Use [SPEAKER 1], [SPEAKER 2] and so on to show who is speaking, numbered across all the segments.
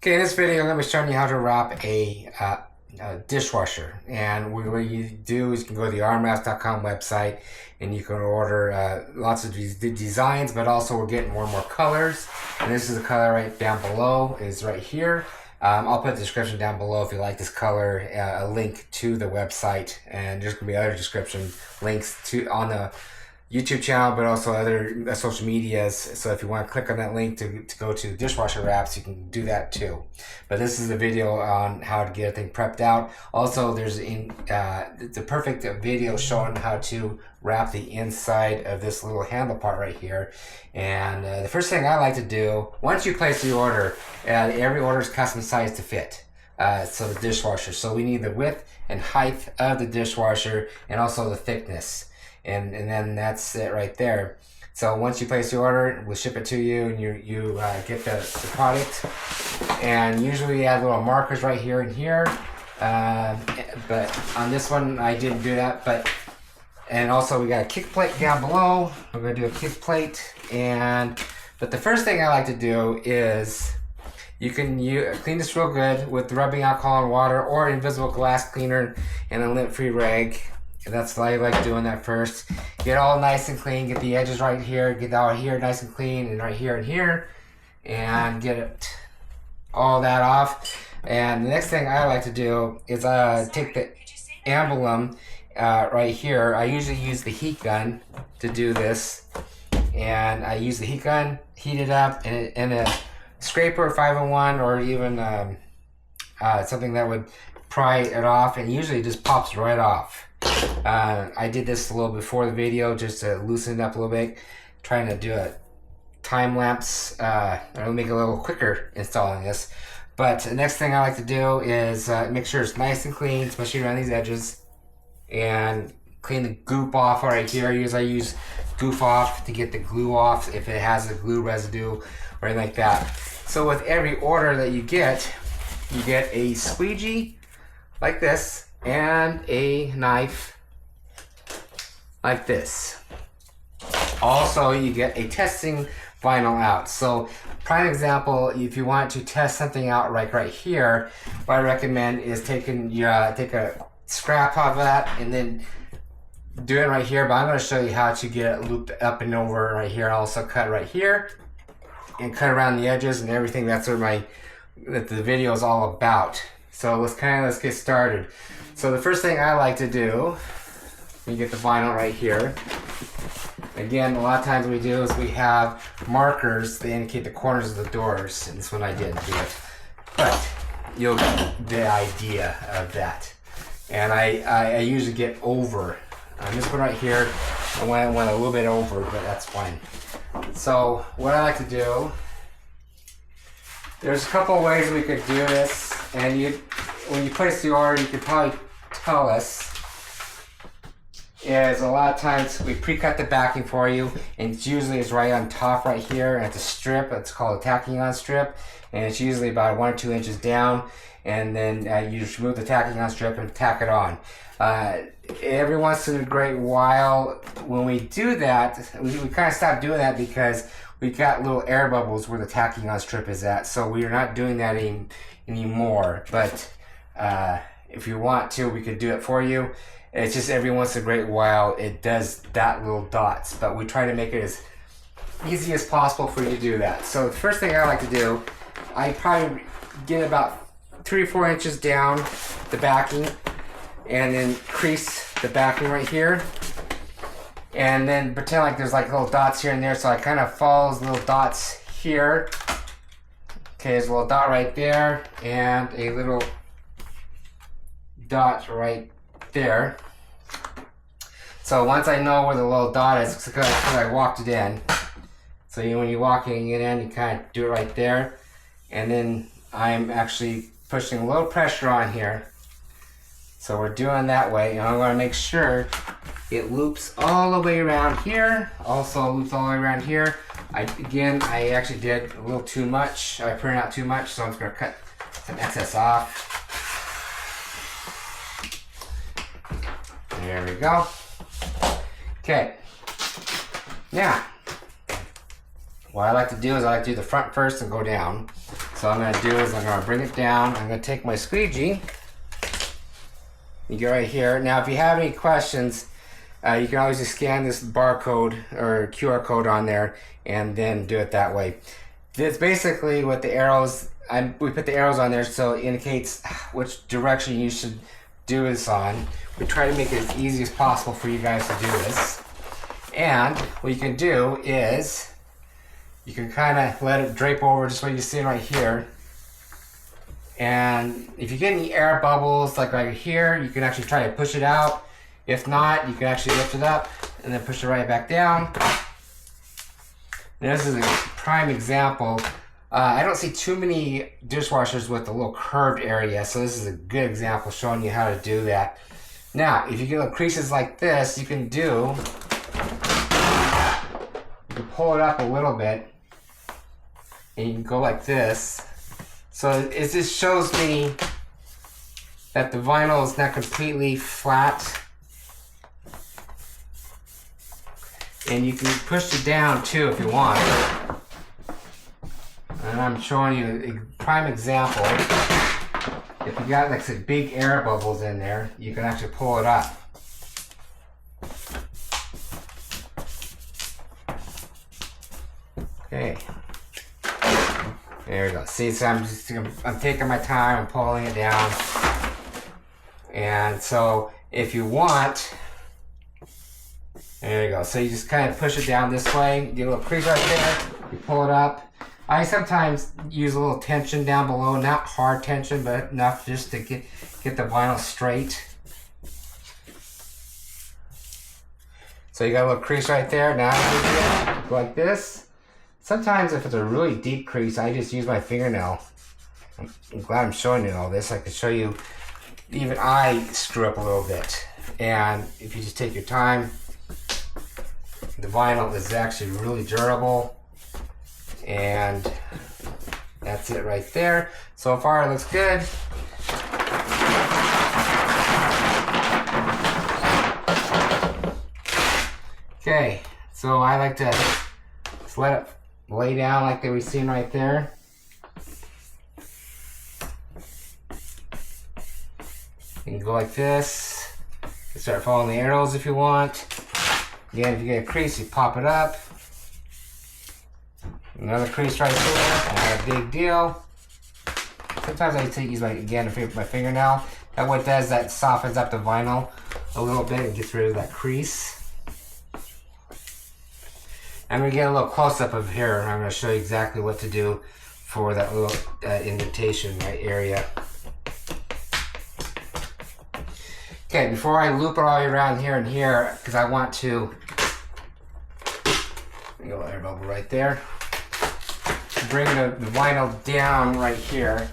[SPEAKER 1] Okay, in this video, I'm going to be showing you how to wrap a dishwasher. And what you do is you can go to the armwraps.com website and you can order lots of these designs, but also we're getting more and more colors. And this is the color right down below, is right here. I'll put the description down below if you like this color, a link to the website, and there's going to be other description links to on the YouTube channel, but also other social medias. So if you want to click on that link to go to dishwasher wraps, you can do that too. But this is a video on how to get everything prepped out. Also, there's the perfect video showing how to wrap the inside of this little handle part right here. And the first thing I like to do, once you place the order, every order is custom sized to fit. So the dishwasher. So we need the width and height of the dishwasher and also the thickness. And then that's it right there. So once you place the order, we'll ship it to you, and you get the product. And usually we add little markers right here and here. But on this one, I didn't do that. And also we got a kick plate down below. We're gonna do a kick plate. But the first thing I like to do is you can clean this real good with rubbing alcohol and water or invisible glass cleaner and a lint-free rag. And that's why I like doing that first. Get all nice and clean, get the edges right here, get out here nice and clean, and right here and here, and get it all that off. And the next thing I like to do is take the emblem right here. I usually use the heat gun to do this, and I use the heat gun, heat it up, and a scraper 501 or even something that would pry it off, and usually it just pops right off. I did this a little before the video just to loosen it up a little bit, trying to do a time lapse, or make it a little quicker installing this. But the next thing I like to do is make sure it's nice and clean, especially around these edges, and clean the goop off right here. I use goof off to get the glue off if it has a glue residue or anything like that. So with every order that you get a squeegee like this and a knife like this. Also, you get a testing vinyl out. So prime example, if you want to test something out right here, what I recommend is take a scrap of that and then do it right here. But I'm going to show you how to get it looped up and over right here. Also cut right here and cut around the edges and everything. That's what the video is all about. So let's get started. So the first thing I like to do, you get the vinyl right here. Again, a lot of times what we do is we have markers that indicate the corners of the doors, and this one I didn't do it, but you'll get the idea of that. And I usually get over. On this one right here, I went a little bit over, but that's fine. So what I like to do, there's a couple of ways we could do this, and when you place the order, you could probably tell us, is a lot of times we pre-cut the backing for you, and it's usually right on top right here, and it's a strip. It's called a tacking on strip, and it's usually about 1 or 2 inches down, and then you just remove the tacking on strip and tack it on. Every once in a great while, when we do that, we kind of stop doing that because we got little air bubbles where the tacking on strip is at, so we are not doing that anymore. But if you want to, we could do it for you. It's just every once in a great while it does that little dots, but we try to make it as easy as possible for you to do that. So the first thing I like to do, I probably get about 3 or 4 inches down the backing, and then crease the backing right here, and then pretend like there's like little dots here and there, so I kind of follow those little dots here. Okay, there's a little dot right there and a little dot right there. So once I know where the little dot is, it's because I walked it in. So when you're walking it in, you kind of do it right there, and then I'm actually pushing a little pressure on here. So we're doing that way, and I'm going to make sure it loops all the way around here. Also loops all the way around here. I actually did a little too much. I printed out too much, so I'm just going to cut some excess off. There we go. Okay. Now, what I like to do is I like to do the front first and go down. So what I'm gonna do is I'm gonna bring it down. I'm gonna take my squeegee. You get right here. Now, if you have any questions, you can always just scan this barcode or QR code on there and then do it that way. It's basically what the arrows, we put the arrows on there so it indicates which direction you should do this on. We try to make it as easy as possible for you guys to do this. And what you can do is you can kind of let it drape over just what you see right here. And if you get any air bubbles like right here, you can actually try to push it out. If not, you can actually lift it up and then push it right back down. And this is a prime example. I don't see too many dishwashers with a little curved area, so this is a good example showing you how to do that. Now, if you get little creases like this, you can pull it up a little bit, and you can go like this. So it just shows me that the vinyl is not completely flat. And you can push it down too if you want. And I'm showing you a prime example. If you got like some big air bubbles in there, you can actually pull it up. Okay. There we go. See, so I'm taking my time, I'm pulling it down. And so if you want, there you go. So you just kind of push it down this way, get a little crease right there, you pull it up. I sometimes use a little tension down below, not hard tension, but enough just to get the vinyl straight. So you got a little crease right there. Now go like this. Sometimes if it's a really deep crease, I just use my fingernail. I'm glad I'm showing you all this. I can show you, even I screw up a little bit. And if you just take your time, the vinyl is actually really durable. And that's it right there. So far it looks good. Okay, so I like to just let it lay down like they were seen right there. You can go like this. You can start following the arrows if you want. Again, if you get a crease, you pop it up. Another crease right there, not a big deal. Sometimes I use my fingernail. That what it does, that softens up the vinyl a little bit and gets rid of that crease. I'm going to get a little close-up of here, and I'm going to show you exactly what to do for that little indentation right area. Okay, before I loop it all the way around here and here, because I want to, go air bubble right there, bring the vinyl down right here.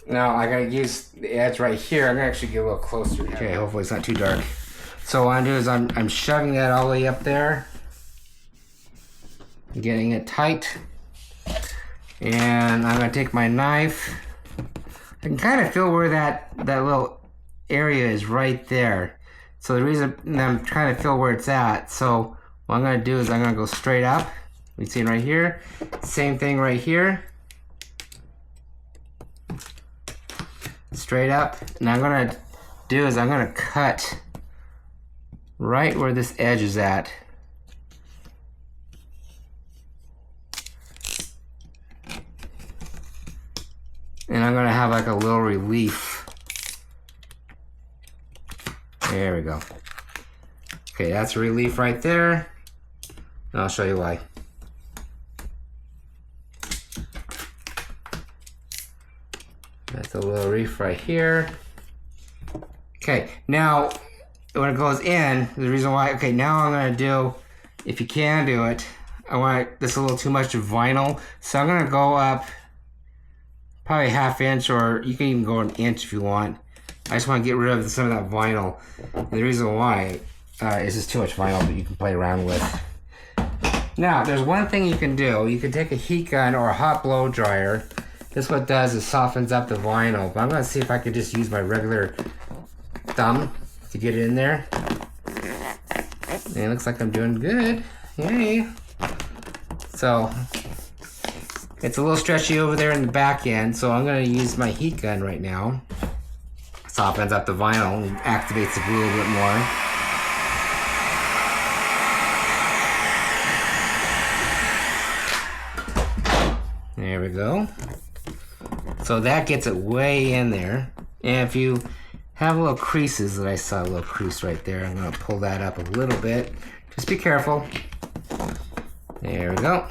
[SPEAKER 1] Now I gotta use the edge right here. I'm gonna actually get a little closer. Okay, hopefully it's not too dark. So what I'm doing is I'm shoving that all the way up there, getting it tight, and I'm gonna take my knife. I can kind of feel where that little area is right there. So the reason I'm trying to feel where it's at. So what I'm gonna do is I'm gonna go straight up. You see it right here. Same thing right here. Straight up. And I'm gonna do is I'm gonna cut right where this edge is at. And I'm gonna have like a little relief. There we go. Okay, that's a relief right there. And I'll show you why. That's a little reef right here. Okay, now when it goes in, the reason why, okay, now I'm gonna do, if you can do it, I want this a little too much vinyl, so I'm gonna go up probably a ½ inch, or you can even go an inch if you want. I just want to get rid of some of that vinyl. And the reason why is just too much vinyl that you can play around with. Now, there's one thing you can do. You can take a heat gun or a hot blow dryer. This what it does is softens up the vinyl. But I'm going to see if I could just use my regular thumb to get it in there. And it looks like I'm doing good. Yay. So, It's a little stretchy over there in the back end, so I'm going to use my heat gun right now. Softens up the vinyl and activates the glue a little bit more. There we go. So that gets it way in there. And if you have little creases, that I saw a little crease right there, I'm going to pull that up a little bit. Just be careful. There we go.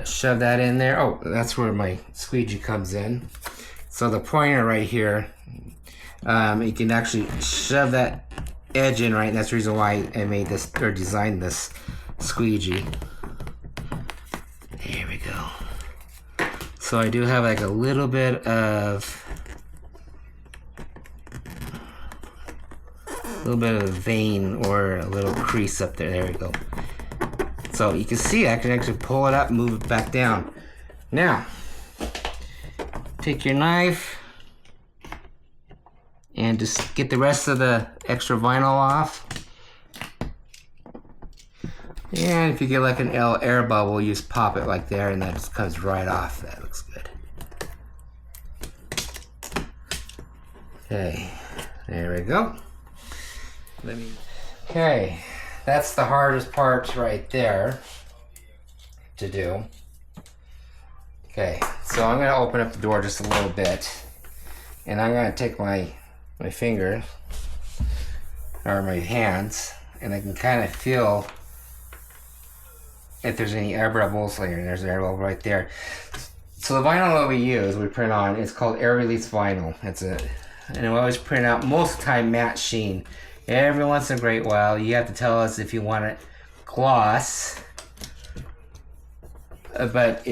[SPEAKER 1] Shove that in there. Oh, that's where my squeegee comes in. So the pointer right here, you can actually shove that edge in right, and that's the reason why I made this, or designed this squeegee. There we go. So I do have like a little bit of a vein or a little crease up there. There we go. So you can see I can actually pull it up and move it back down. Now, take your knife and just get the rest of the extra vinyl off. And if you get like an air bubble, you just pop it like there and that just comes right off. That looks good. Okay, there we go. Okay, that's the hardest part right there to do. Okay, so I'm going to open up the door just a little bit, and I'm going to take my fingers, or my hands, and I can kind of feel if there's any air bubbles. Like there's an air bubble right there. So the vinyl that we print on, it's called air release vinyl. And we always print out most of the time matte sheen. Every once in a great while, you have to tell us if you want it gloss, but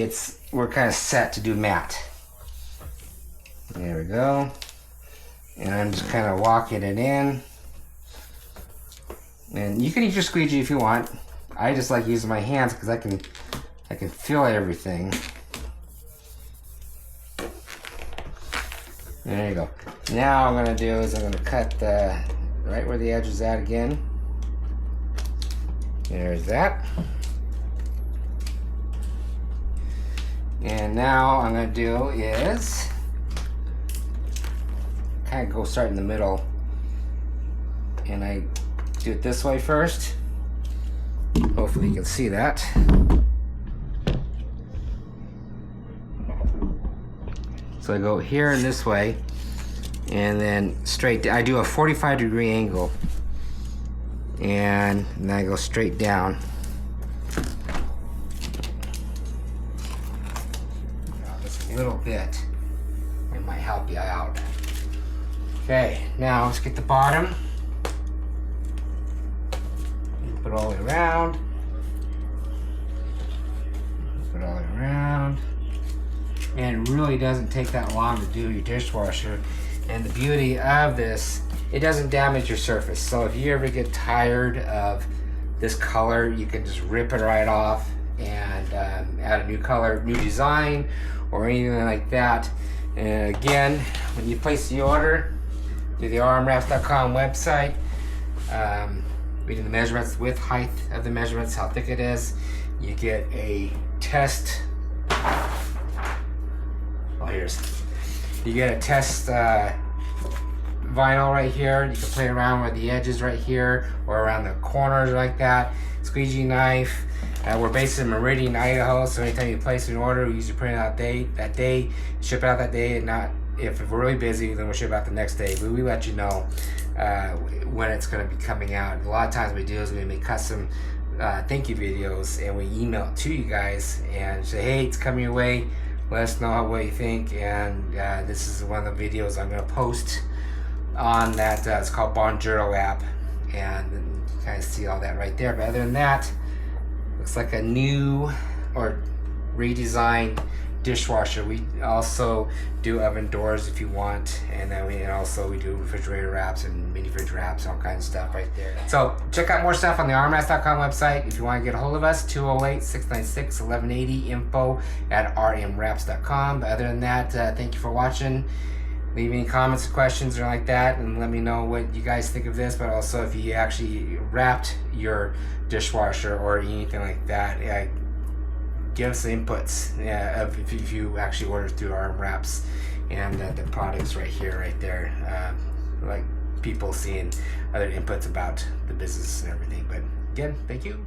[SPEAKER 1] we're kind of set to do matte. There we go. And I'm just kind of walking it in. And you can use your squeegee if you want. I just like using my hands because I can feel everything. There you go. Now what I'm going to do is I'm going to cut right where the edge is at again. There's that. And now what I'm going to do is kind of start in the middle. And I do it this way first. Hopefully you can see that. So I go here and this way, and then straight down. I do a 45-degree angle, and then I go straight down. Just a little bit. It might help you out. Okay, now let's get the bottom. Put it all the way around. Put it all the way around. And it really doesn't take that long to do your dishwasher. And the beauty of this, it doesn't damage your surface. So if you ever get tired of this color, you can just rip it right off and add a new color, new design, or anything like that. And again, when you place the order through the rmwraps.com website, we do the measurements with height of the measurements, how thick it is. You get a test. You get a test vinyl right here. You can play around with the edges right here or around the corners like that. Squeegee knife. We're based in Meridian, Idaho, so anytime you place an order, we usually print it out that day, ship it out that day, and not if we're really busy, then we'll ship out the next day. But we let you know when it's going to be coming out. A lot of times we do is we make custom thank you videos, and we email it to you guys and say, hey, it's coming your way. Let us know what you think, and this is one of the videos I'm going to post on that. It's called Bonjoro app, and you kind of see all that right there. But other than that, looks like a new or redesigned dishwasher. We also do oven doors if you want, and then we do refrigerator wraps and mini fridge wraps, all kinds of stuff right there. So check out more stuff on the rmwraps.com website. If you want to get a hold of us, 208-696-1180, info@rmwraps.com. But other than that, thank you for watching. Leave any comments, questions, or like that, and let me know what you guys think of this. But also, if you actually wrapped your dishwasher or anything like that, give us the inputs of if you actually order through Arm Wraps, and the products right here, right there, like people seeing other inputs about the business and everything. But again, thank you.